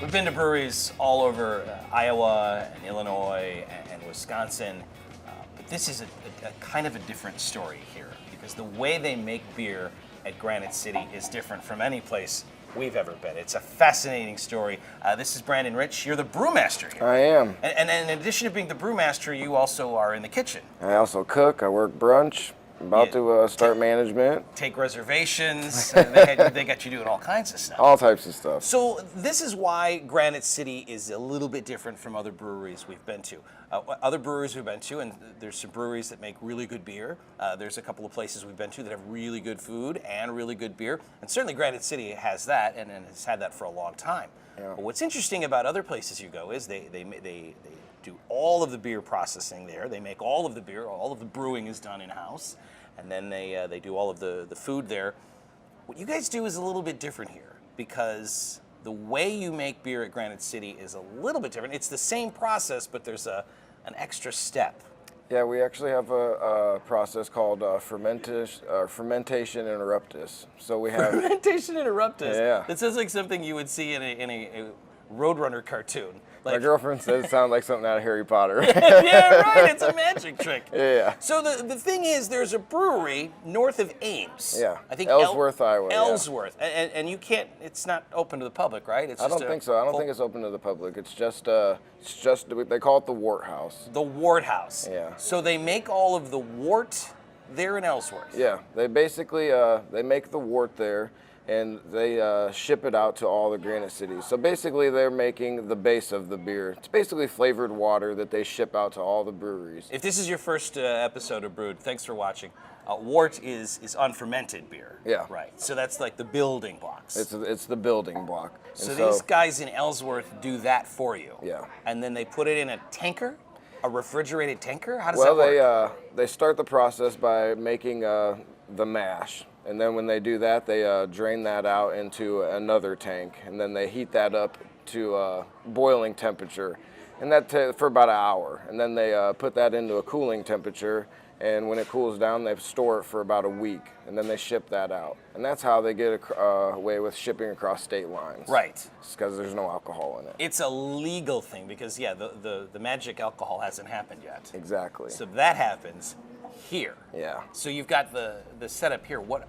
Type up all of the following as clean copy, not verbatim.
We've been to breweries all over Iowa and Illinois and Wisconsin, but this is a kind of a different story here because the way they make beer at Granite City is different from any place we've ever been. It's a fascinating story. This is Brandon Rich. You're the brewmaster here. I am. And in addition to being the brewmaster, you also are in the kitchen. I also cook. I work brunch. About to start management. Take reservations. They got you doing all kinds of stuff. All types of stuff. So this is why Granite City is a little bit different from other breweries we've been to. Other breweries we've been to, and there's some breweries that make really good beer. There's a couple of places we've been to that have really good food and really good beer. And certainly Granite City has that and has had that for a long time. Yeah. But what's interesting about other places you go is they do all of the beer processing there. They make all of the beer. All of the brewing is done in-house. And then they do all of the food there. What you guys do is a little bit different here because the way you make beer at Granite City is a little bit different. It's the same process, but there's an extra step. Yeah, we actually have a process called fermentation interruptus. So we have Fermentation interruptus. Yeah. That sounds like something you would see in a Roadrunner cartoon. My girlfriend says it sounds like something out of Harry Potter. Yeah, right. It's a magic trick. Yeah. So the thing is, there's a brewery north of Ames. Yeah. I think Ellsworth, Iowa. Ellsworth, and you can't. It's not open to the public, right? It's I don't think so. I don't think it's open to the public. It's just they call it the Wort House. The Wort House. Yeah. So they make all of the wort there in Ellsworth. Yeah. They basically they make the wort there. And they ship it out to all the Granite Cities. So basically they're making the base of the beer. It's basically flavored water that they ship out to all the breweries. If this is your first episode of Brewed, thanks for watching. Wort is unfermented beer. Yeah. Right. So that's like the building blocks. It's the building block. So these guys in Ellsworth do that for you. Yeah. And then they put it in a tanker? A refrigerated tanker? How does that work? Well, they start the process by making the mash. And then when they do that, they drain that out into another tank, and then they heat that up to boiling temperature, and that for about an hour. And then they put that into a cooling temperature, and when it cools down, they store it for about a week, and then they ship that out. And that's how they get away with shipping across state lines. Right. It's because there's no alcohol in it. It's a legal thing because, yeah, the magic alcohol hasn't happened yet. Exactly. So that happens here. Yeah. So you've got the setup here. What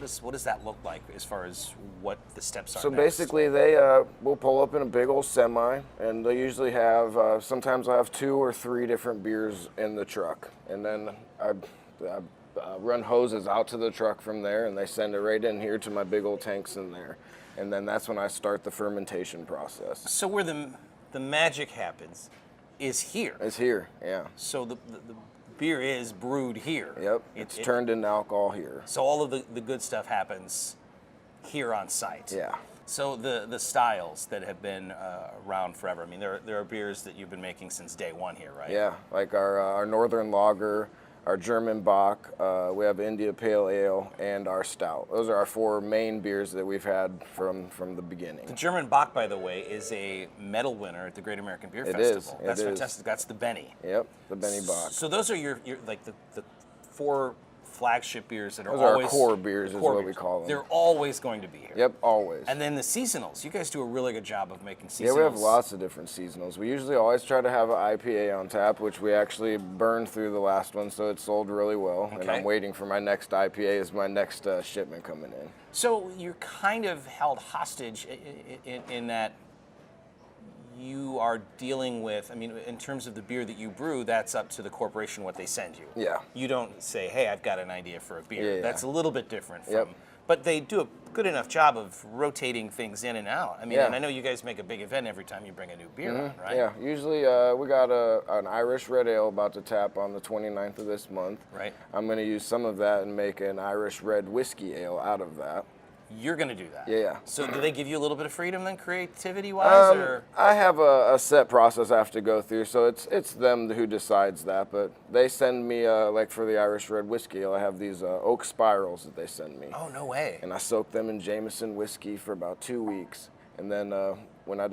does that look like as far as what the steps are? So next? basically, they will pull up in a big old semi, and they usually have. Sometimes I have 2 or 3 different beers in the truck, and then I run hoses out to the truck from there, and they send it right in here to my big old tanks in there, and then that's when I start the fermentation process. So where the magic happens is here. It's here, yeah. So the beer is brewed here. Yep, it's turned into alcohol here. So all of the good stuff happens here on site. Yeah. So the styles that have been around forever. I mean, there are beers that you've been making since day one here, right? Yeah, like our Northern Lager, our German Bock, we have India Pale Ale, and our Stout. Those are our 4 main beers that we've had from the beginning. The German Bock, by the way, is a medal winner at the Great American Beer Festival. It is. That's fantastic. That's the Benny. Yep, the Benny Bock. So those are your like the 4 flagship beers that are Those always are our core beers, is what we call them. They're always going to be here. Yep, always. And then the seasonals. You guys do a really good job of making seasonals. Yeah, we have lots of different seasonals. We usually always try to have an IPA on tap, which we actually burned through the last one, so it sold really well. Okay. And I'm waiting for my next IPA as my next shipment coming in. So you're kind of held hostage in that you are dealing with, I mean, in terms of the beer that you brew, that's up to the corporation what they send you. Yeah. You don't say, hey, I've got an idea for a beer. Yeah. That's a little bit different from, Yep. but they do a good enough job of rotating things in and out. I mean, Yeah. and I know you guys make a big event every time you bring a new beer on, right? Yeah, usually we got an Irish Red Ale about to tap on the 29th of this month. Right. I'm going to use some of that and make an Irish Red Whiskey Ale out of that. You're going to do that. Yeah. So do they give you a little bit of freedom then, creativity-wise, or? I have a set process I have to go through, so it's them who decides that. But they send me, like for the Irish Red Whiskey Ale, I have these oak spirals that they send me. Oh, no way. And I soak them in Jameson whiskey for about 2 weeks. And then when I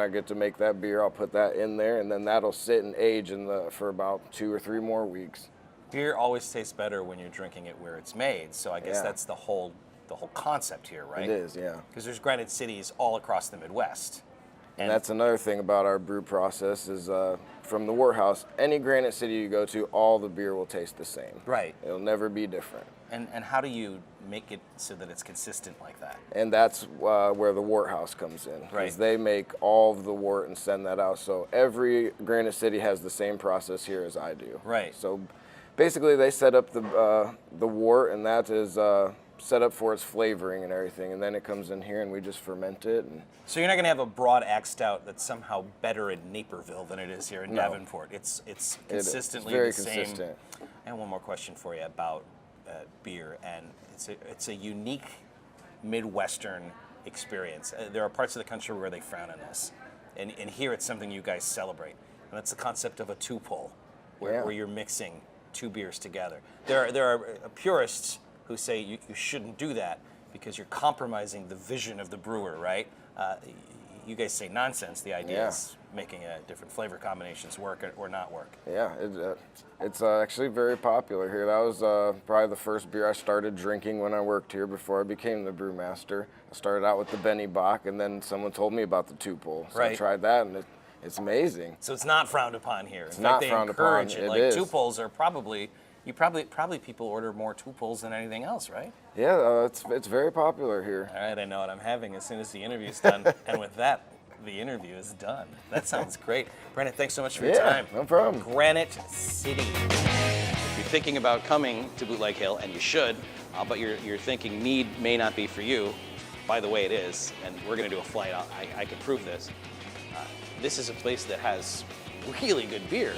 get to make that beer, I'll put that in there, and then that'll sit and age for about 2 or 3 more weeks. Beer always tastes better when you're drinking it where it's made, so I guess Yeah. that's the whole concept here, right? It is, yeah. Because there's Granite Cities all across the Midwest. And that's another thing about our brew process is from the wort house, any Granite City you go to, all the beer will taste the same. Right. It'll never be different. And how do you make it so that it's consistent like that? And that's where the wort house comes in. Right. Because they make all of the wort and send that out. So every Granite City has the same process here as I do. Right. So basically they set up the wort, and that is set up for its flavoring and everything. And then it comes in here and we just ferment it. And So you're not going to have a broad axe stout that's somehow better in Naperville than it is here in No. Davenport. It's consistently very the same. consistent. I have one more question for you about beer, and it's a unique Midwestern experience. There are parts of the country where they frown on this, and here it's something you guys celebrate, and that's the concept of a two-pull, where you're mixing two beers together. There are purists who say you shouldn't do that because you're compromising the vision of the brewer, right? You guys say nonsense. The idea is making different flavor combinations work or not work. Yeah, it's actually very popular here. That was probably the first beer I started drinking when I worked here before I became the brewmaster. I started out with the Benny Bach, and then someone told me about the two-pull. So I tried that, and it's amazing. So it's not frowned upon here. It's not frowned upon. It. It Like is. two-pulls are probably people order more two-pulls than anything else, right? Yeah, it's very popular here. All right, I know what I'm having as soon as the interview's done. And with that, the interview is done. That sounds great. Brandon, thanks so much for your time. No problem. Granite City. If you're thinking about coming to Bootleg Hill, and you should, but you're thinking Mead may not be for you, by the way it is, and we're going to do a flight. I can prove this. This is a place that has really good beer.